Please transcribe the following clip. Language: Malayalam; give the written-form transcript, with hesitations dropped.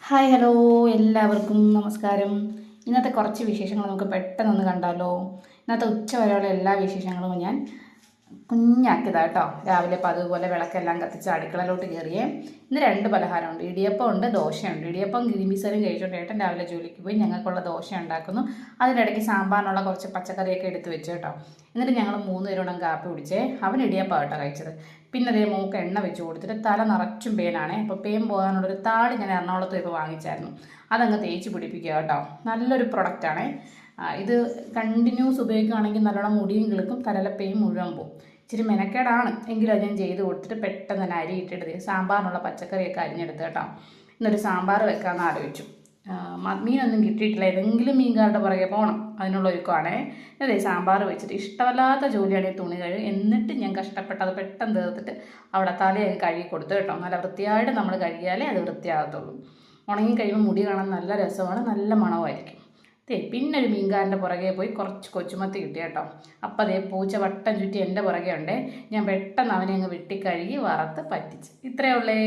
ഹായ് ഹലോ എല്ലാവർക്കും നമസ്കാരം. ഇന്നത്തെ കുറച്ച് വിശേഷങ്ങൾ നമുക്ക് പെട്ടെന്നൊന്ന് കണ്ടാലോ. ഇന്നത്തെ ഉച്ച വരെയുള്ള എല്ലാ വിശേഷങ്ങളും ഞാൻ കുഞ്ഞാക്കിയതാണ് കേട്ടോ. രാവിലെ ഇപ്പോൾ അതുപോലെ വിളക്കെല്ലാം കത്തിച്ച് അടുക്കളയിലോട്ട് കയറിയേ. ഇന്ന് രണ്ട് പലഹാരമുണ്ട്, ഇടിയപ്പം ഉണ്ട്, ദോശയുണ്ട്. ഇടിയപ്പം ഗ്രീൻ പീസറും കഴിച്ചോണ്ട് ഏട്ടൻ രാവിലെ ജോലിക്ക് പോയി. ഞങ്ങൾക്കുള്ള ദോശ ഉണ്ടാക്കുന്നു. അതിനിടയ്ക്ക് സാമ്പാറിനുള്ള കുറച്ച് പച്ചക്കറിയൊക്കെ എടുത്ത് വെച്ച് കേട്ടോ. എന്നിട്ട് ഞങ്ങൾ 3 പേരോടും കാപ്പി കുടിച്ചേ. അവൻ ഇടിയപ്പം കേട്ടോ കഴിച്ചത്. പിന്നെ അതേ മൂക്ക് എണ്ണ വെച്ച് കൊടുത്തിട്ട് തല നിറച്ചും പേനാണേ. അപ്പോൾ പേൻ പോകാനുള്ളൊരു താടി ഞാൻ എറണാകുളത്ത് ഇപ്പോൾ വാങ്ങിച്ചായിരുന്നു. അതങ്ങ് തേച്ച് പിടിപ്പിക്കുക കേട്ടോ. നല്ലൊരു പ്രൊഡക്റ്റാണേ. ഇത് കണ്ടിന്യൂസ് ഉപയോഗിക്കുകയാണെങ്കിൽ നല്ലോണം മുടിയും കിളുക്കും, തലയിലെ മുഴുവൻ പോകും. ഇച്ചിരി മെനക്കേടാണ്, എങ്കിലും അത് ഞാൻ ചെയ്ത് കൊടുത്തിട്ട് പെട്ടെന്ന് തന്നെ അരി ഇട്ടിട്ട് സാമ്പാറിനുള്ള പച്ചക്കറിയൊക്കെ അരിഞ്ഞെടുത്ത് കേട്ടോ. ഇന്നൊരു സാമ്പാർ വെക്കാമെന്ന് ആലോചിച്ചു. മീനൊന്നും കിട്ടിയിട്ടില്ല, ഏതെങ്കിലും മീൻകാരുടെ പുറകെ പോകണം, അതിനുള്ള ഒരുക്കമാണേ. അതെ, സാമ്പാർ വെച്ചിട്ട് ഇഷ്ടമല്ലാത്ത ജോലിയാണെങ്കിൽ തുണി കഴുകി. എന്നിട്ട് ഞാൻ കഷ്ടപ്പെട്ട് അത് പെട്ടെന്ന് തീർത്തിട്ട് അവിടെ തലയൊക്കെ കഴുകി കൊടുത്തു കേട്ടോ. നല്ല വൃത്തിയായിട്ട് നമ്മൾ കഴുകിയാലേ അത് വൃത്തിയാകത്തുള്ളൂ. ഉണങ്ങി കഴിയുമ്പോൾ മുടി കാണാൻ നല്ല രസമാണ്, നല്ല മണമായിരിക്കും. പിന്നെ ഒരു മീൻകാരൻ്റെ പുറകെ പോയി കുറച്ച് കൊച്ചുമത്തി കിട്ടി കേട്ടോ. അപ്പം അതേ പൂച്ച വട്ടം ചുറ്റി എൻ്റെ പുറകെ ഉണ്ടേ. ഞാൻ പെട്ടെന്ന് അവനെ അങ്ങ് വെട്ടി കഴുകി വറുത്ത് പറ്റിച്ച്. ഇത്രയേ ഉള്ളേ.